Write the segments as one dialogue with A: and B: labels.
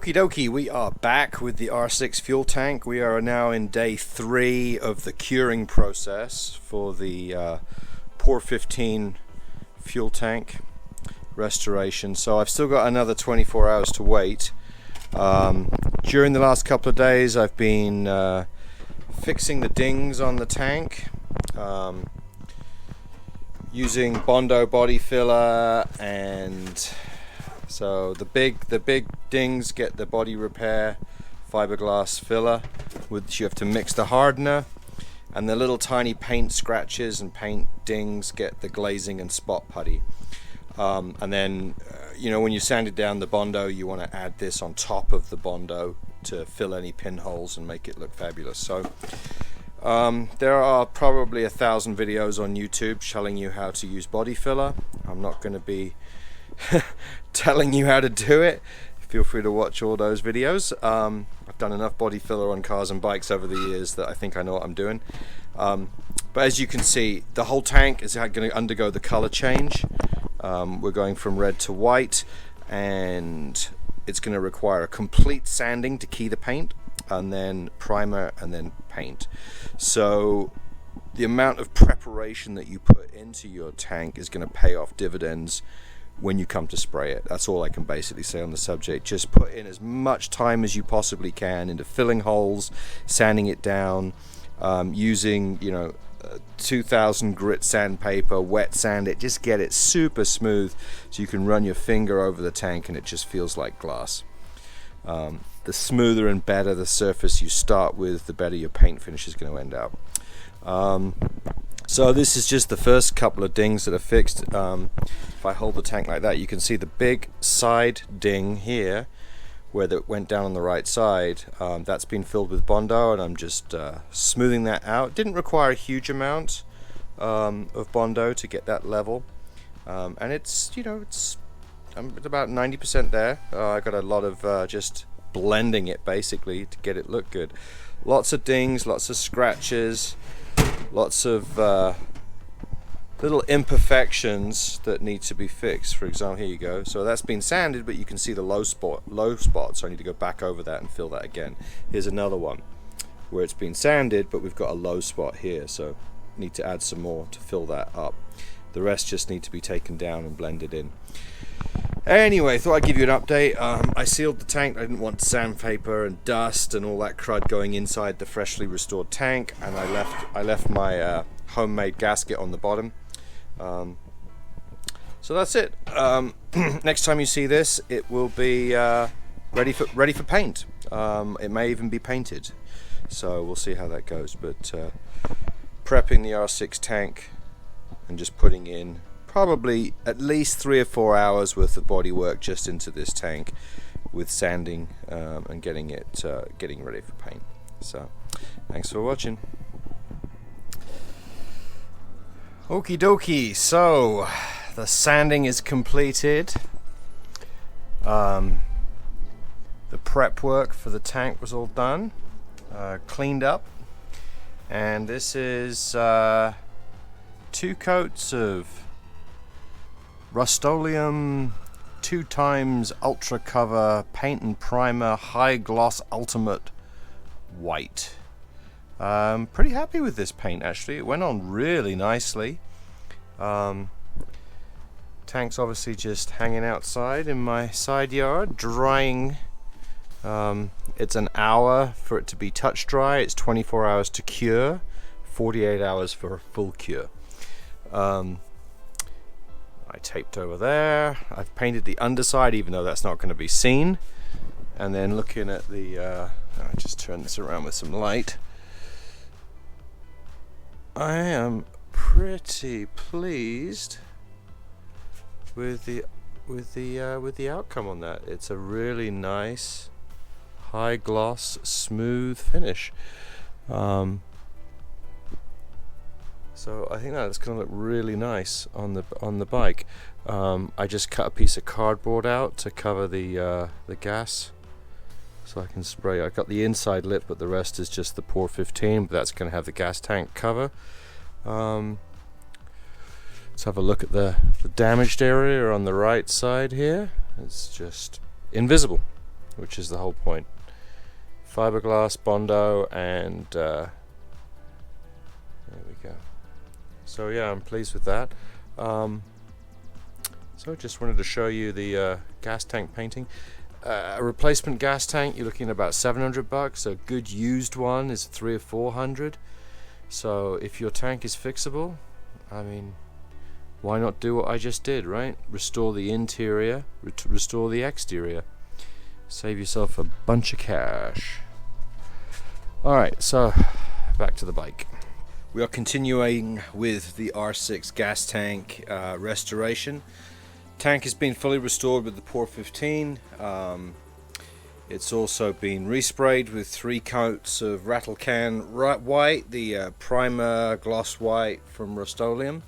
A: Okie dokie, we are back with the R6 fuel tank. We are now in day 3 of the curing process for the Pour 15 fuel tank restoration. So I've still got another 24 hours to wait. During the last couple of days I've been fixing the dings on the tank, using Bondo body filler, and so the big dings get the body repair fiberglass filler, which you have to mix the hardener, and the little tiny paint scratches and paint dings get the glazing and spot putty. And then when you sand it down the Bondo, you want to add this on top of the Bondo to fill any pinholes and make it look fabulous. So there are probably 1,000 videos on YouTube telling you how to use body filler. I'm not going to be telling you how to do it. Feel free to watch all those videos. I've done enough body filler on cars and bikes over the years that I think I know what I'm doing. But as you can see, the whole tank is going to undergo the color change. We're going from red to white, and it's going to require a complete sanding to key the paint, and then primer, and then paint. So the amount of preparation that you put into your tank is going to pay off dividends when you come to spray it. That's all I can basically say on the subject. Just put in as much time as you possibly can into filling holes, sanding it down, using 2000 grit sandpaper, wet sand it, just get it super smooth so you can run your finger over the tank and it just feels like glass. The smoother and better the surface you start with, the better your paint finish is going to end up. So this is just the first couple of dings that are fixed. If I hold the tank like that, you can see the big side ding here where that went down on the right side. That's been filled with Bondo, and I'm just smoothing that out. Didn't require a huge amount of Bondo to get that level, and it's I'm at about 90% there. I got a lot of just blending it basically to get it look good. Lots of dings, lots of scratches, lots of little imperfections that need to be fixed. For example, here you go. So that's been sanded, but you can see the low spot. So I need to go back over that and fill that again. Here's another one where it's been sanded, but we've got a low spot here. So need to add some more to fill that up. The rest just need to be taken down and blended in. Anyway, thought I'd give you an update. I sealed the tank. I didn't want sandpaper and dust and all that crud going inside the freshly restored tank, and I left my homemade gasket on the bottom. So that's it. Next time you see this, it will be ready for paint. It may even be painted. So we'll see how that goes. But prepping the R6 tank and just putting in probably at least 3 or 4 hours worth of body work just into this tank with sanding and getting ready for paint. So thanks for watching. Okie dokie, so the sanding is completed. The prep work for the tank was all done, cleaned up, and this is 2 coats of Rust-Oleum 2x Ultra Cover Paint and Primer High Gloss Ultimate White. Pretty happy with this paint actually. It went on really nicely. Tank's obviously just hanging outside in my side yard, drying. It's an hour for it to be touch dry. It's 24 hours to cure, 48 hours for a full cure. I taped over there. I've painted the underside, even though that's not going to be seen. And then looking at the, I'll just turn this around with some light. I am pretty pleased with the outcome on that. It's a really nice, high gloss, smooth finish. So I think that's going to look really nice on the bike. I just cut a piece of cardboard out to cover the gas, so I can spray. I got the inside lip, but the rest is just the Pour 15. But that's going to have the gas tank cover. Let's have a look at the damaged area on the right side here. It's just invisible. which is the whole point. Fiberglass, Bondo, and there we go. So yeah, I'm pleased with that. So just wanted to show you the gas tank painting. A replacement gas tank, you're looking at about $700. A good used one is $300 or $400. So if your tank is fixable, I mean, why not do what I just did, right? Restore the interior, restore the exterior. Save yourself a bunch of cash. Alright, so back to the bike. We are continuing with the R6 gas tank restoration. Tank has been fully restored with the Pour 15. It's also been resprayed with 3 coats of rattle can white, the primer gloss white from Rust-Oleum.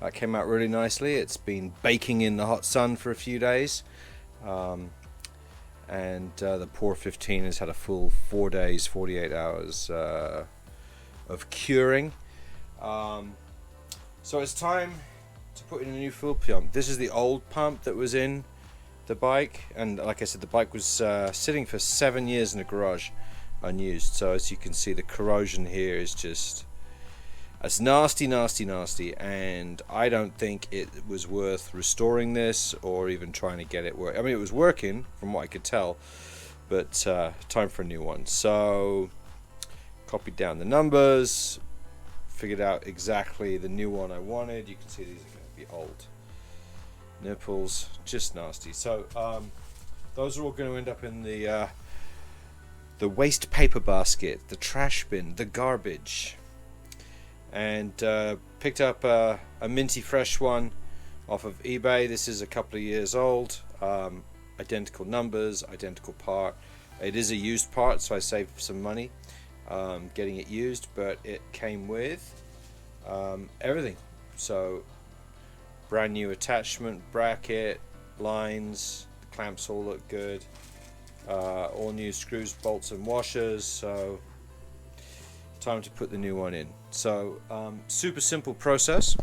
A: That came out really nicely. It's been baking in the hot sun for a few days. And the Pour 15 has had a full 4 days, 48 hours of curing. So it's time to put in a new fuel pump. This is the old pump that was in the bike, and like I said, the bike was sitting for 7 years in the garage unused. So as you can see, the corrosion here is just as nasty, and I don't think it was worth restoring this or even trying to get it work. I mean, it was working from what I could tell, but time for a new one. So copied down the numbers, figured out exactly the new one I wanted. You can see these are going to be old nipples, just nasty. So those are all going to end up in the waste paper basket, the trash bin, the garbage. And picked up a minty fresh one off of eBay. This is a couple of years old, identical numbers, identical part. It is a used part, so I saved some money getting it used, but it came with everything. So brand new attachment, bracket, lines, the clamps all look good, all new screws, bolts and washers. So time to put the new one in. So super simple process.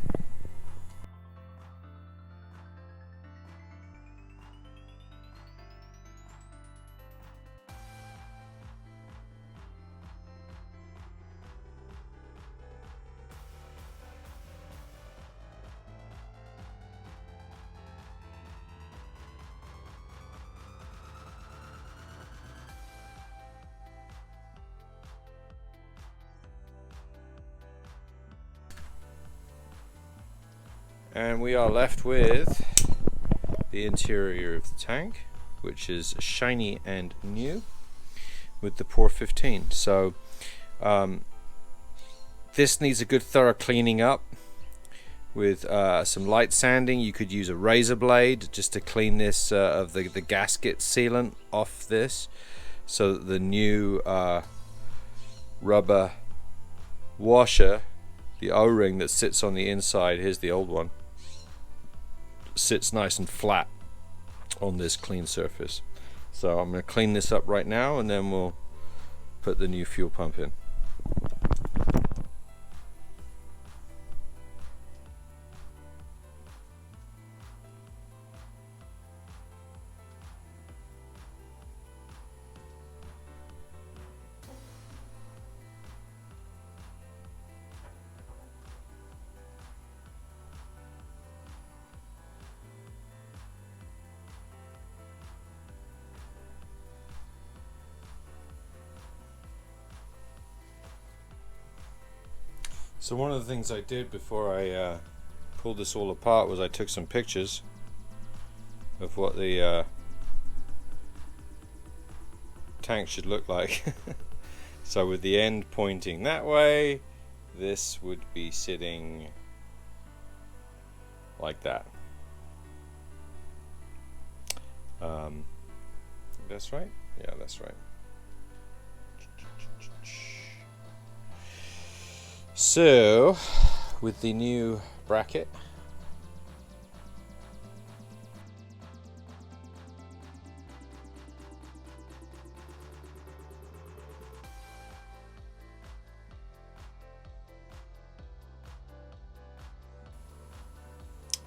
A: And we are left with the interior of the tank, which is shiny and new with the Pour 15. So this needs a good thorough cleaning up with some light sanding. You could use a razor blade just to clean this of the gasket sealant off this, so that the new rubber washer, the O-ring that sits on the inside, here's the old one, sits nice and flat on this clean surface. So I'm going to clean this up right now, and then we'll put the new fuel pump in. So one of the things I did before I pulled this all apart was I took some pictures of what the tank should look like. So with the end pointing that way, this would be sitting like that. That's right? Yeah, that's right. So with the new bracket,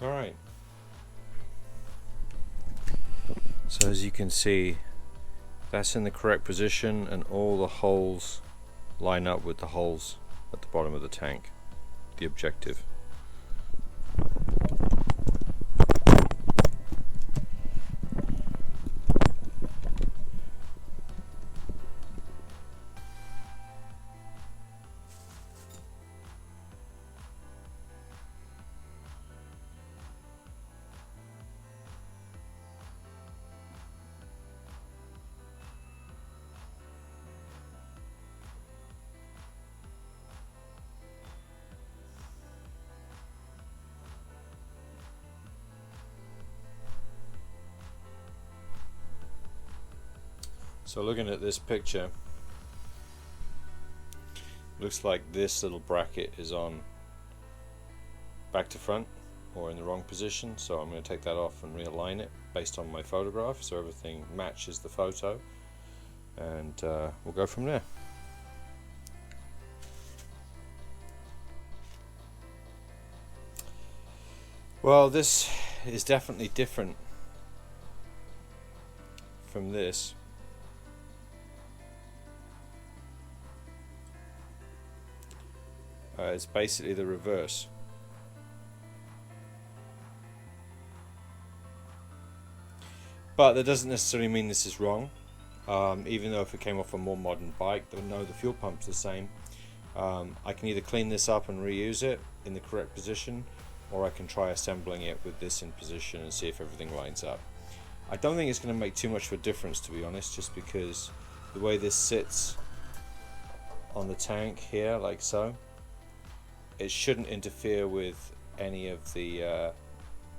A: all right. So as you can see, That's in the correct position, and all the holes line up with the holes at the bottom of the tank, the objective. So looking at this picture, looks like this little bracket is on back to front or in the wrong position, so I'm going to take that off and realign it based on my photograph so everything matches the photo, and we'll go from there. Well, this is definitely different from this. It's basically the reverse. But that doesn't necessarily mean this is wrong. Even though if it came off a more modern bike, they'll know the fuel pump's the same. I can either clean this up and reuse it in the correct position, or I can try assembling it with this in position and see if everything lines up. I don't think it's going to make too much of a difference, to be honest, just because the way this sits on the tank here, like so, it shouldn't interfere with any of the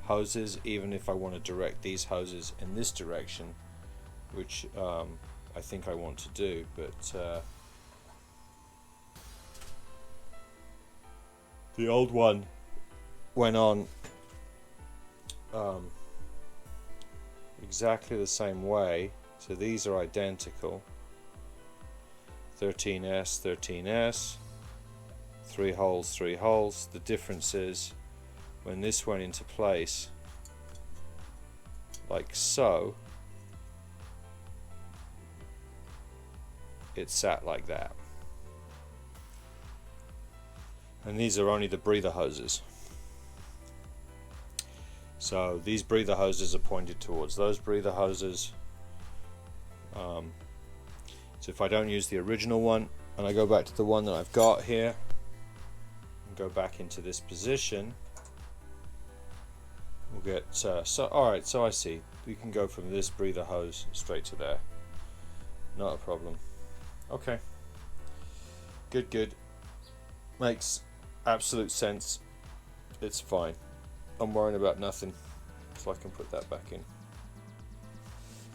A: hoses, even if I want to direct these hoses in this direction, which I think I want to do, but the old one went on exactly the same way, so these are identical. 13S, 13S, 3 holes, 3 holes. The difference is when this went into place like so, it sat like that. And these are only the breather hoses. So these breather hoses are pointed towards those breather hoses. So if I don't use the original one and I go back to the one that I've got here and go back into this position, we'll get alright, so I see we can go from this breather hose straight to there, not a problem. Okay, good, makes absolute sense. It's fine, I'm worrying about nothing, so I can put that back in.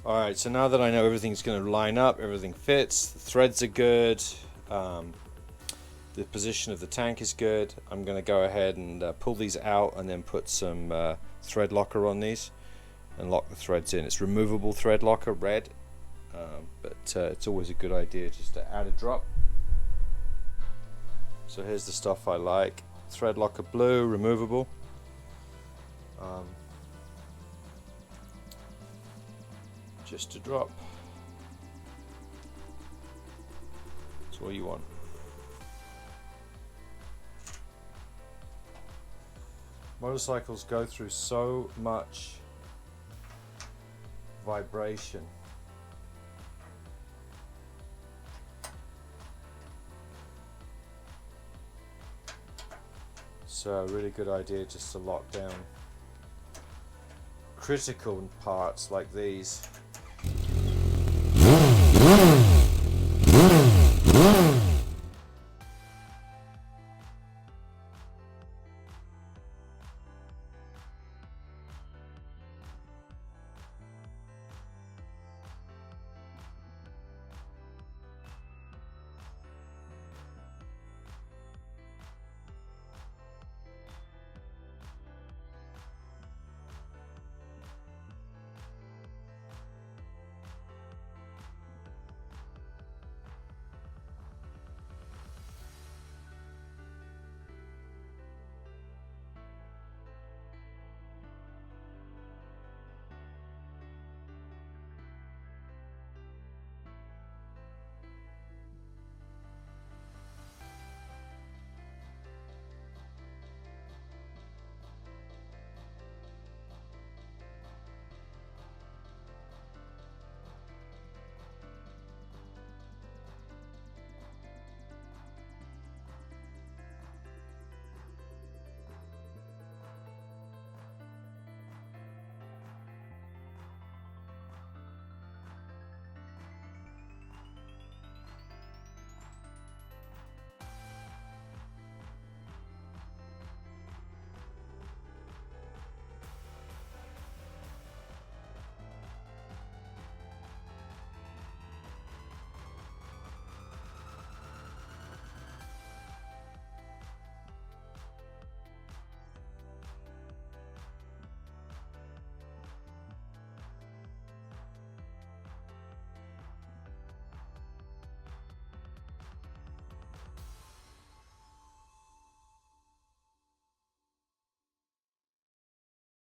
A: Alright, so now that I know everything's going to line up, everything fits, the threads are good, the position of the tank is good, I'm going to go ahead and pull these out and then put some thread locker on these and lock the threads in. It's removable thread locker, red, but it's always a good idea just to add a drop. So here's the stuff I like. Thread locker blue, removable. Just a drop. That's all you want. Motorcycles go through so much vibration. So a really good idea just to lock down critical parts like these